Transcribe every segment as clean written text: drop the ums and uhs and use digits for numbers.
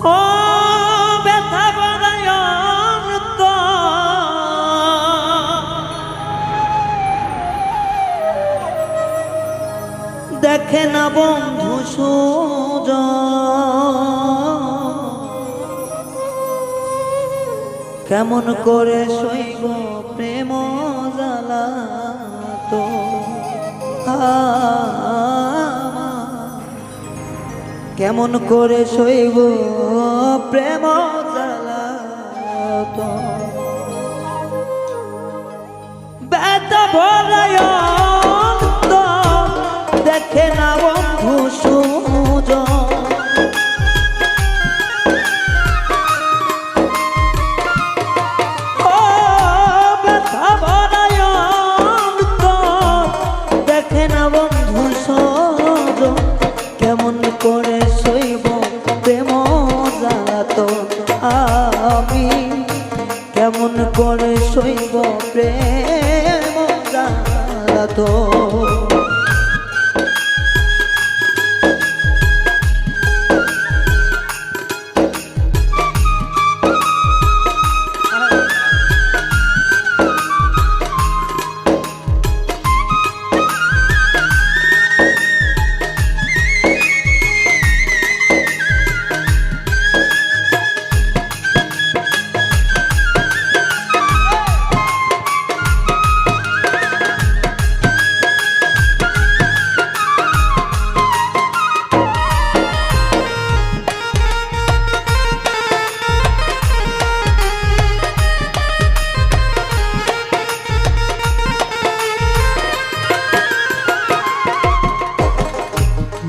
ও ব্যথা বারায়ণ তো দেখে না বন্ধু কেমন করে সইব প্রেম জ্বালা তো কেমন করে সইব প্রেম জ্বালা তো ব্যথা বারায়ণ তো দেখে না বন্ধু কেমন করে সইব প্রেম জ্বালা তো আমি কেমন করে সইব প্রেম জ্বালা তো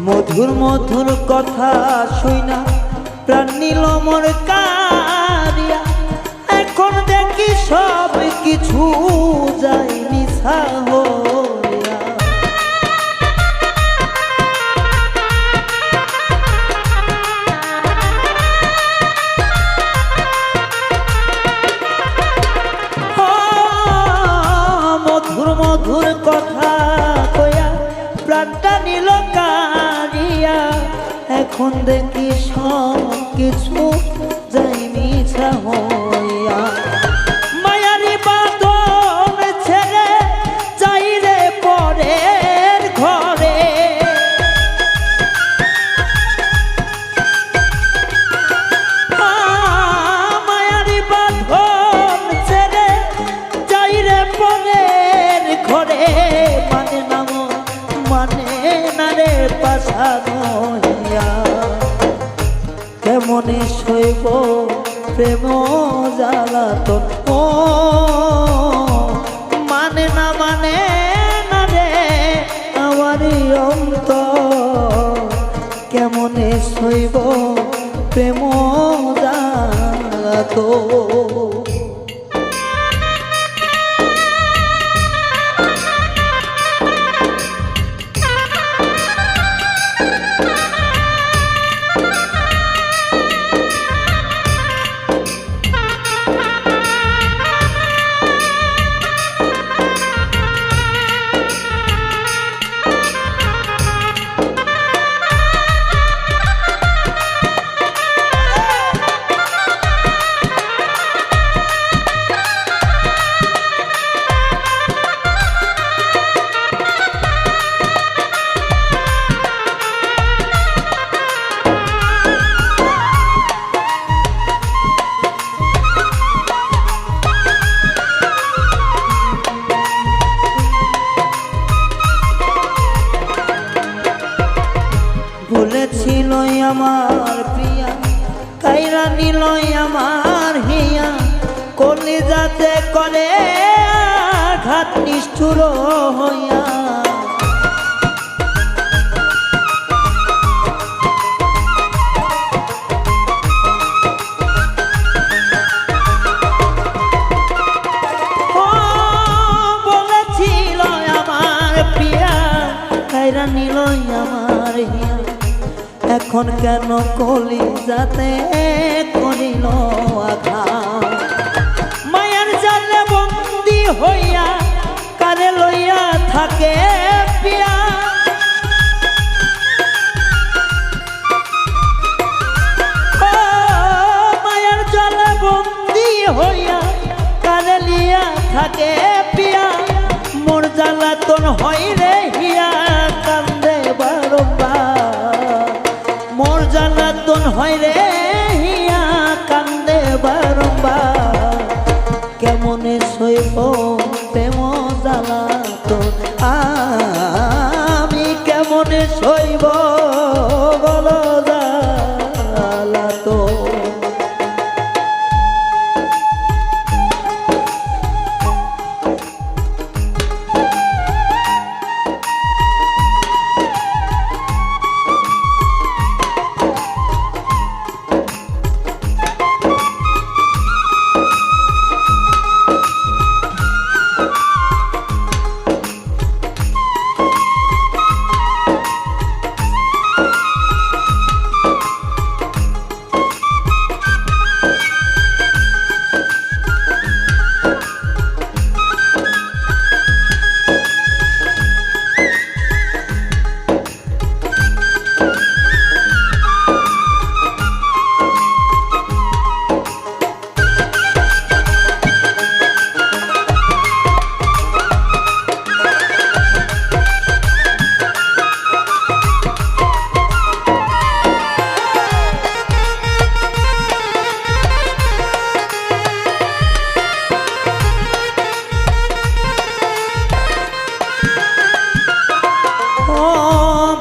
মধুর মধুর কথা শুইনা প্রাণ নিল মোর কারিয়া এখন দেখি সব কিছু যাই মিছা হইয়া মধুর মধুর কথা কইয়া প্রাণটা নিল কারিয়া এখন দেখি সব কিছু যাই মিছা হইয়া মায়ারি বাঁধন ছেড়ে যাই রে পরের ঘরে মায়ারি বাঁধন ছেড়ে যাই রে পরের ঘরে মানে নাম মানে না রে পাশানো কেমনে সইব প্রেম জ্বালাতন ও মানে না রে আমারই অন্তর কেমনে সইব প্রেম জ্বালাতন ভুলেছিল আমার প্রিয়া কাইরা নিল আমার হিয়া কলিজাতে করে আঘাত নিষ্ঠুর হইয়া বলেছিল আমার প্রিয়া কাইরা নিল আমার হিয়া এখন কেন কলিজাতে করিল আঘাত মায়ার জালে বন্দী হইয়া কারে লইয়া থাকে পিয়া ও মোর জ্বালাতন হয় রে হিয়া কান্দে বারংবার কেমনে সইব প্রেম জ্বালাতন আমি কেমনে সইব বলো জ্বালাতন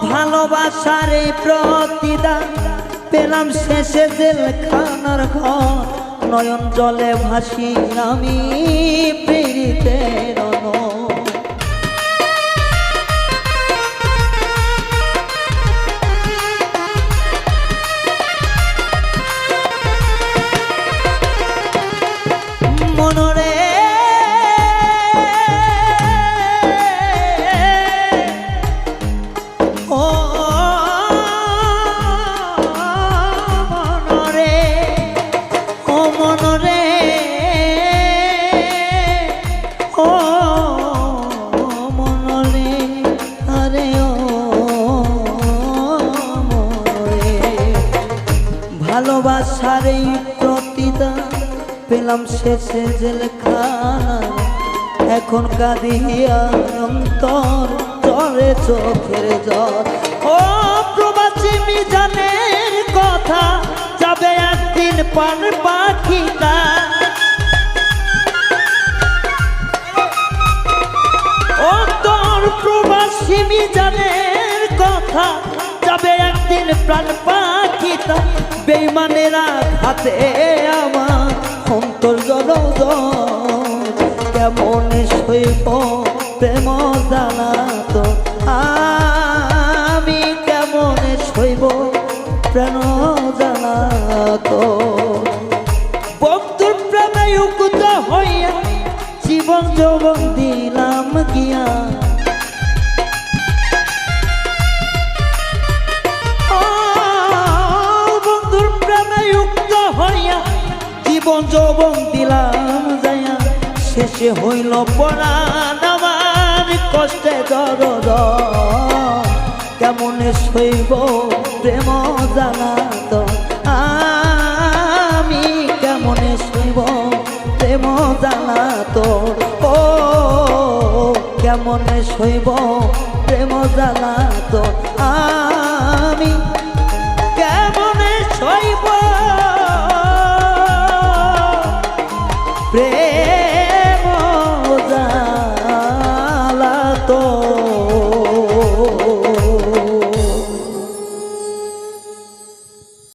ভালোবাসারে প্রতিদান পেলাম শেষে জেলখানার ঘর নয়ন জলে ভাসি আমি পীড়িতের মনরে ভালোবাসার এই প্রতিদান পেলাম শেষে জেলখানা এখন কাঁদিয়া অন্তর জলে চোখের জল ও প্রবাসী মিজানের কথা যাবে একদিন পান পাখিটা অন্তর প্রবাসী মিজানের কথা যাবে একদিন প্রাণ পাখিটা বেঈমানেরা হাতে আমার অন্তর জল কেমন সইব প্রেম জ্বালাতন আমি কেমন সইব প্রেম জ্বালাতন বন্ধুর প্রেমে উকুত হইয়া জীবন যৌবন দিলাম গিয়া জীবন যৌবন দিলাম যাইয়া শেষে হইল পরাণ আমার কষ্টে দরদ কেমনে সইব প্রেম জ্বালাতন আমি কেমনে সইব প্রেম জ্বালাতন ও কেমনে সইব প্রেম জ্বালাতন